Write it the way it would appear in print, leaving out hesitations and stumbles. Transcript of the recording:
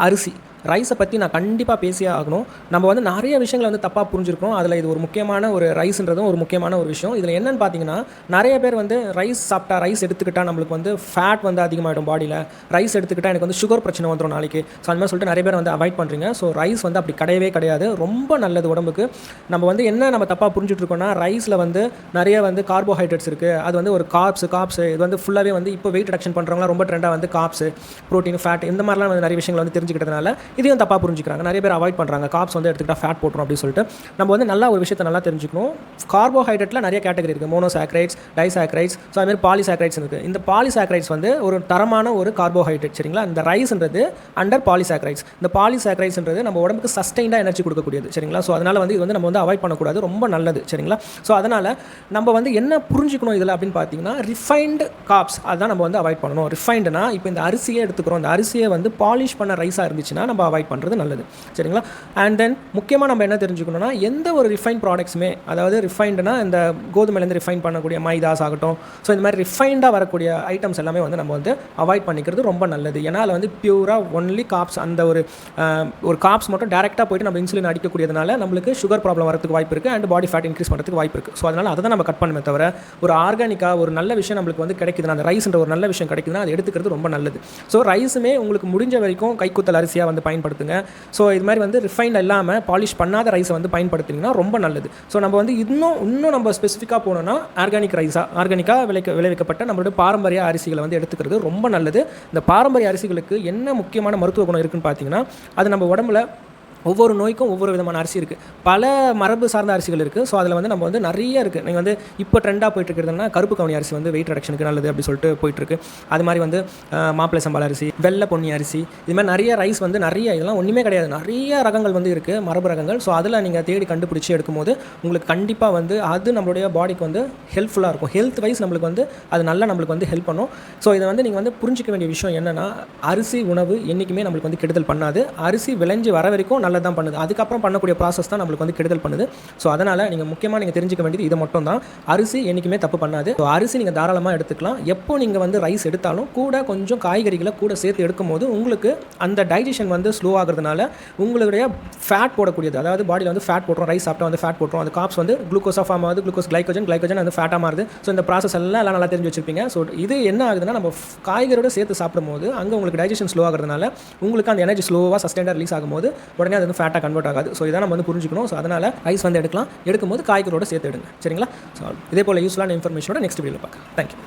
அரிசி ரைஸை பற்றி நான் கண்டிப்பாக பேசியே ஆகணும். நம்ம வந்து நிறைய விஷயங்களை வந்து தப்பாக புரிஞ்சிருக்கோம். அதில் இது ஒரு முக்கியமான ஒரு ரைஸ்ன்றதும் ஒரு முக்கியமான ஒரு விஷயம். இதில் என்னென்னு பார்த்தீங்கன்னா, நிறைய பேர் வந்து ரைஸ் சாப்பிட்டா, ரைஸ் எடுத்துக்கிட்டால் நம்மளுக்கு வந்து ஃபேட் வந்து அதிகமாகிடும் பாடியில். ரைஸ் எடுத்துக்கிட்டால் எனக்கு வந்து சுகர் பிரச்சனை வந்துடும் நாளைக்கு. ஸோ அந்த மாதிரி சொல்லிட்டு நிறைய பேர் வந்து அவாய்ட் பண்ணுறீங்க. ஸோ ரைஸ் வந்து அப்படி கிடையவே கிடையாது. ரொம்ப நல்லது உடம்புக்கு. நம்ம வந்து என்ன நம்ம தப்பாக புரிஞ்சுட்டு இருக்கோம்னா, ரைஸில் வந்து நிறைய வந்து கார்போஹைட்ரேட்ஸ் இருக்குது. அது வந்து ஒரு காப்ஸ் இது வந்து ஃபுல்லாகவே வந்து இப்போ வெயிட் ரிடக்ஷன் பண்ணுறவங்களாம் ரொம்ப ட்ரெண்டாக வந்து காப்ஸ், ப்ரோட்டீன், ஃபேட் இந்த மாதிரிலாம் வந்து நிறைய விஷயங்கள் வந்து தெரிஞ்சுக்கிட்டதுனால இதையும் தப்பாக புரிஞ்சுக்கிறாங்க. நிறைய பேர் அவாய்ட் பண்ணுறாங்க. காப்ஸ் வந்து எடுத்துக்கிட்டால் ஃபேட் போட்டுரும் அப்படின்னு சொல்லிட்டு. நம்ம வந்து நல்லா ஒரு விஷயத்தை நல்லா தெரிஞ்சுக்கணும். கார்போஹைட்ரேட்டில் நிறைய கேட்டகரி இருக்குது. மோனோசாக்ரைட்ஸ், டைசாக்ரைட்ஸ், ஸோ அதுமாதிரி பாலிசாக்ரைட்ஸ் இருக்குது. இந்த பாலிசாக்ரைட்ஸ் வந்து ஒரு தரமான ஒரு கார்போஹைட்ரேட், சரிங்களா. இந்த ரைஸ்ன்றது அண்டர் பாலிசாக்ரைட்ஸ். இந்த பாலிசாக்ரைட்ஸ்ன்றது நம்ம உடம்புக்கு சஸ்டைண்டாக எனர்ஜி கொடுக்கக்கூடியது, சரிங்களா. ஸோ அதனால் வந்து இது வந்து நம்ம வந்து அவாய்ட் பண்ணக்கூடாது. ரொம்ப நல்லது, சரிங்களா. ஸோ அதனால் நம்ம வந்து என்ன புரிஞ்சுக்கணும் இதில் அப்படின்னு பார்த்தீங்கன்னா, ரிஃபைன்டு காப்ஸ் அதுதான் நம்ம வந்து அவாய்ட் பண்ணணும். ரிஃபைண்டுனா இப்போ இந்த அரிசியே எடுத்துக்கிறோம். இந்த அரிசியை வந்து பாலிஷ் பண்ண ரைஸாக இருந்துச்சுன்னா நம்ம அவாய்ட் பண்ணுறது நல்லது, சரிங்களா. அண்ட் தென் முக்கியமாக நம்ம என்ன தெரிஞ்சுக்கணும்னா, எந்த ஒரு ரிஃபைன் ப்ராடக்ட்ஸுமே, அதாவது ரிஃபைண்டுனா இந்த கோதுமையிலேருந்து ரிஃபைன் பண்ணக்கூடிய மைதாஸ் ஆகட்டும், ஸோ இந்த மாதிரி ரிஃபைண்டாக வரக்கூடிய ஐட்டம்ஸ் எல்லாமே வந்து நம்ம வந்து அவாய்ட் பண்ணிக்கிறது ரொம்ப நல்லது. ஏன்னா அதில் வந்து பியூராக ஒன்லி காப்ஸ், அந்த ஒரு காப்ஸ் மட்டும் டேரெக்டாக போய்ட்டு நம்ம இன்சுலின் அடிக்கக்கூடியதுனால நம்மளுக்கு சுகர் ப்ராப்ளம் வரதுக்கு வாய்ப்பு இருக்குது. அண்ட் பாடி ஃபேட் இன்க்ரீஸ் பண்ணுறதுக்கு வாய்ப்பு இருக்குது. ஸோ அதனால் அதை தான் நம்ம கட் பண்ணுமே தவிர, ஒரு ஆர்கானிக்காக ஒரு நல்ல விஷயம் நம்மளுக்கு வந்து கிடைக்குதுன்னா, அந்த ரைஸ்ன்ற ஒரு நல்ல விஷயம் கிடைக்குதுன்னா அது எடுத்துக்கிறது ரொம்ப நல்லது. ஸோ ரைஸுமே உங்களுக்கு முடிஞ்ச வரைக்கும் கைக்குத்தல் அரிசியாக வந்து பயன்படுத்துங்க. ஸோ இது மாதிரி வந்து ரிஃபைண்ட் இல்லாமல் பாலிஷ் பண்ணாத ரைஸை வந்து பயன்படுத்திங்கன்னா ரொம்ப நல்லது. ஸோ நம்ம வந்து இன்னும் நம்ம ஸ்பெசிஃபிக்காக போனோம்னா ஆர்கானிக்காக விளைவிக்கப்பட்ட நம்மளோட பாரம்பரிய அரிசிகளை வந்து எடுத்துக்கிறது ரொம்ப நல்லது. இந்த பாரம்பரிய அரிசிகளுக்கு என்ன முக்கியமான மருத்துவ குணம் இருக்குன்னு பார்த்தீங்கன்னா, அது நம்ம உடம்புல ஒவ்வொரு நோய்க்கும் ஒவ்வொரு விதமான அரிசி இருக்குது. பல மரபு சார்ந்த அரிசிகள் இருக்குது. ஸோ அதில் வந்து நம்ம வந்து நிறைய இருக்குது. நீங்கள் வந்து இப்போ ட்ரெண்டாக போயிட்டு இருக்கிறதுனா கருப்பு கவுனி அரிசி வந்து வெயிட் ரிடக்ஷனுக்கு நல்லது அப்படி சொல்லிட்டு போயிட்டுருக்கு. அது மாதிரி வந்து மாப்பிள்ளை சம்பால் அரிசி, வெள்ளை பொன்னி அரிசி, இது மாதிரி நிறைய ரைஸ் வந்து நிறைய, இதெல்லாம் ஒன்றுமே கிடையாது, நிறைய ரகங்கள் வந்து இருக்குது, மரபு ரகங்கள். ஸோ அதில் நீங்கள் தேடி கண்டுபிடிச்சி எடுக்கும்போது உங்களுக்கு கண்டிப்பாக வந்து அது நம்மளுடைய பாடிக்கு வந்து ஹெல்ப்ஃபுல்லாக இருக்கும். ஹெல்த் வைஸ் நம்மளுக்கு வந்து அது நல்லா நம்மளுக்கு வந்து ஹெல்ப் பண்ணும். ஸோ இதை வந்து நீங்கள் வந்து புரிஞ்சிக்க வேண்டிய விஷயம் என்னென்னா, அரிசி உணவு என்றைக்குமே நம்மளுக்கு வந்து கெடுதல் பண்ணாது. அரிசி விளைஞ்சு வர வரைக்கும் நல்லது தான் பண்ணுது. அதுக்கப்புறம் பண்ணக்கூடிய ப்ராசஸ் தான் நம்மளுக்கு வந்து கெடுதல் பண்ணுது. ஸோ அதனால் நீங்கள் தெரிஞ்சிக்க வேண்டியது இதை மட்டும் தான். அரிசி என்றைக்குமே தப்பு பண்ணாது. ஸோ அரிசி நீங்கள் தாராளமாக எடுத்துக்கலாம். எப்போ நீங்கள் வந்து ரைஸ் எடுத்தாலும் கூட கொஞ்சம் காய்கறிகளை கூட சேர்த்து எடுக்கும்போது உங்களுக்கு அந்த டைஜஷன் வந்து ஸ்லோ ஆகிறதுனால உங்களுடைய ஃபேட் போடக்கூடியது, அதாவது பாடியில் வந்து ஃபேட் போட்டுரும், ரைஸ் சாப்பிட்டா வந்து ஃபேட் போட்டுரும். அந்த காப்ஸ் வந்து குளுக்கோஸாக ஃபார்ம் ஆகுது, குளுக்கோஸ் கிளைக்கோஜன் வந்து ஃபேட்டாக மாறுது. ஸோ இந்த ப்ராசஸ் எல்லாம் நல்லா தெரிஞ்சு வச்சிருப்பீங்க. ஸோ இது என்ன ஆகுதுன்னா, நம்ம காய்கறியோட சேர்த்து சாப்பிடும்போது அங்கே உங்களுக்கு டைஜஷன் ஸ்லோ ஆகிறதுனால உங்களுக்கு அந்த எனர்ஜி ஸ்லோவாக சஸ்டைண்டாக ரிலீஸ் ஆகும்போது உடனே அது வந்து ஃபேட்டாக கன்வெர்ட் ஆகாது. ஸோ இதான் நம்ம வந்து புரிஞ்சுக்கணும். ஸோ அதனால் ரைஸ் வந்து எடுக்கும்போது காய்கறியோட சேர்த்து எடுங்க, சரிங்களா. ஸோ இதே போல் யூஸ்ஃபுல்லான இன்ஃபர்மேஷனோட நெக்ஸ்ட் வீடியோவில் பார்க்கலாம். தேங்க்யூ.